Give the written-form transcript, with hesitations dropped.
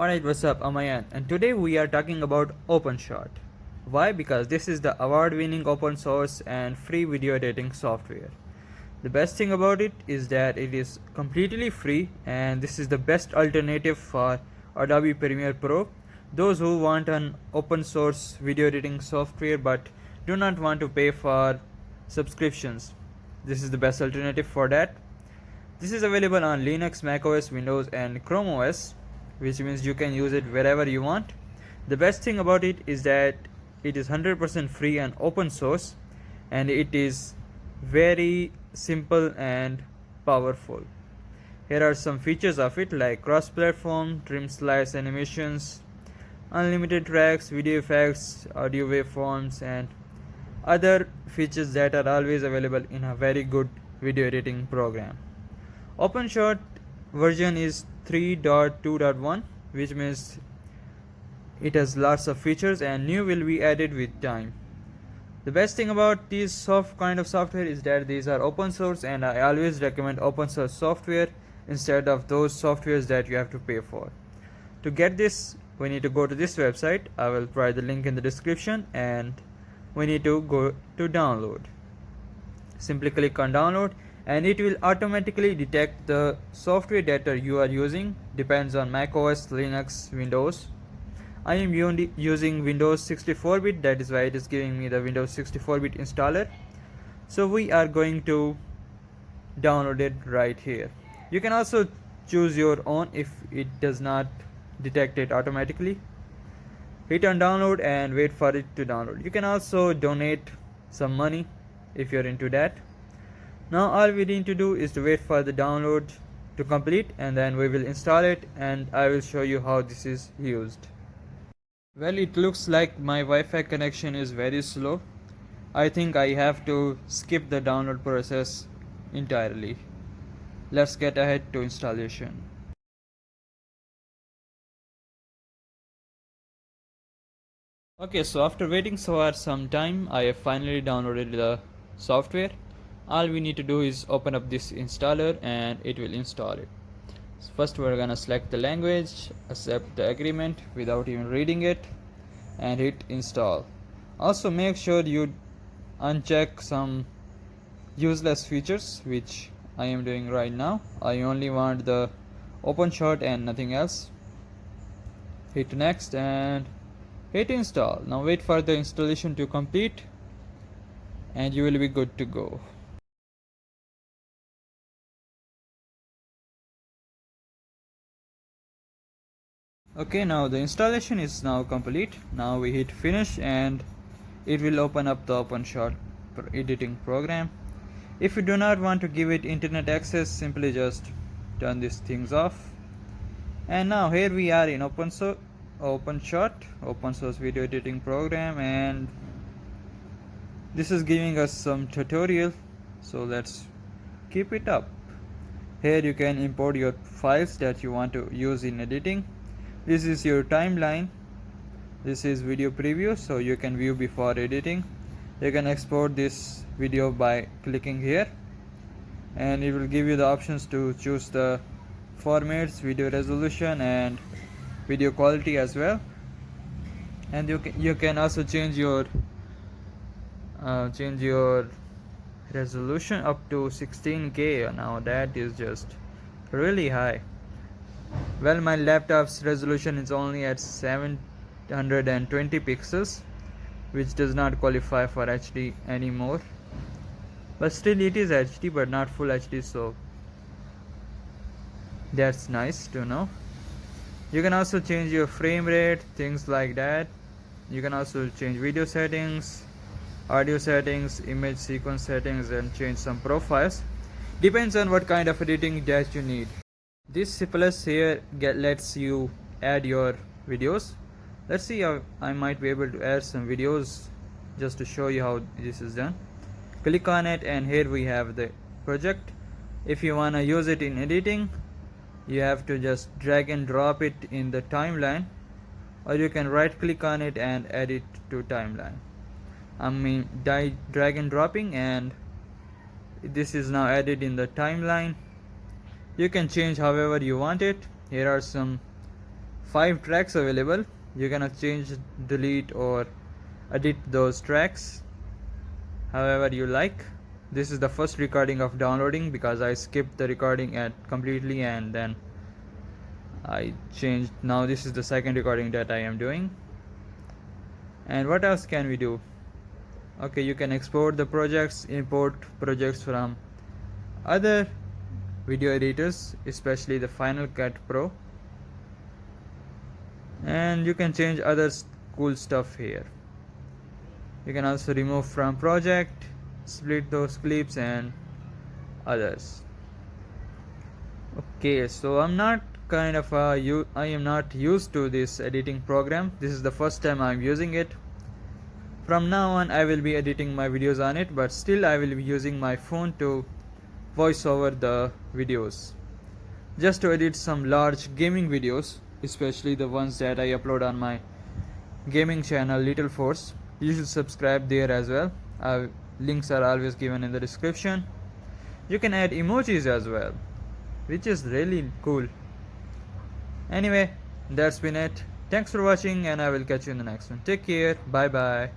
Alright, what's up? I'm Ayan, and today we are talking about OpenShot. Why? Because this is the award-winning open source and free video editing software. The best thing about it is that it is completely free, and this is the best alternative for Adobe Premiere Pro. Those who want an open source video editing software but do not want to pay for subscriptions, this is the best alternative for that. This is available on Linux, macOS, Windows, and Chrome OS, which means you can use it wherever you want. The best thing about it is that it is 100% free and open source, and it is very simple and powerful. Here are some features of it, like cross-platform, trim slice animations, unlimited tracks, video effects, audio waveforms, and other features that are always available in a very good video editing program. OpenShot version is 3.2.1, which means it has lots of features and new will be added with time. The best thing about this kind of software is that these are open source, and I always recommend open source software instead of those softwares that you have to pay for. To get this, we need to go to this website. I will provide the link in the description, and we need to go to download. Simply click on download, and it will automatically detect the software that you are using. Depends on macOS, Linux, Windows. I am using Windows 64-bit, that is why it is giving me the Windows 64-bit installer. So we are going to download it right here. You can also choose your own if it does not detect it automatically. Hit on download and wait for it to download. You can also donate some money if you're into that. Now all we need to do is to wait for the download to complete, and then we will install it, and I will show you how this is used. Well, it looks like my Wi-Fi connection is very slow. I think I have to skip the download process entirely. Let's get ahead to installation. Okay, so after waiting for some time, I have finally downloaded the software. All we need to do is open up this installer and it will install it. So first we're gonna select the language, accept the agreement without even reading it, and hit install. Also make sure you uncheck some useless features, which I am doing right now. I only want the OpenShot and nothing else. Hit next and hit install. Now wait for the installation to complete and you will be good to go. Okay, now the installation is now complete. Now we hit finish and it will open up the OpenShot editing program. If you do not want to give it internet access, simply just turn these things off. And now here we are in OpenShot, open source video editing program, and this is giving us some tutorial, so let's keep it up. Here you can import your files that you want to use in editing. This is your timeline. This is video preview, so you can view before editing. You can export this video by clicking here, and it will give you the options to choose the formats, video resolution, and video quality as well. And you can also change your resolution up to 16K. Now that is just really high. Well, my laptop's resolution is only at 720 pixels, which does not qualify for HD anymore, but still it is HD but not full HD, so that's nice to know. You can also change your frame rate, things like that. You can also change video settings, audio settings, image sequence settings, and change some profiles. Depends on what kind of editing that you need. This C+ here lets you add your videos. Let's see how I might be able to add some videos just to show you how this is done. Click on it and here we have the project. If you want to use it in editing, you have to just drag and drop it in the timeline, or you can right click on it and add it to timeline. Drag and dropping, and this is now added in the timeline. You can change however you want it. Here are some 5 tracks available. You can change, delete or edit those tracks however you like. This is the first recording of downloading because I skipped the recording at completely and then I changed. Now this is the second recording that I am doing. And what else can we do? Okay, you can export the projects, import projects from other video editors, especially the Final Cut Pro, and you can change other cool stuff here. You can also remove from project, split those clips and others. Okay, so I am not used to this editing program. This is the first time I am using it. From now on I will be editing my videos on it, but still I will be using my phone to voice over the videos, just to edit some large gaming videos, especially the ones that I upload on my gaming channel Little Force. You should subscribe there as well. Links are always given in the description. You can add emojis as well, which is really cool. Anyway, that's been it. Thanks for watching and I will catch you in the next one. Take care. Bye bye.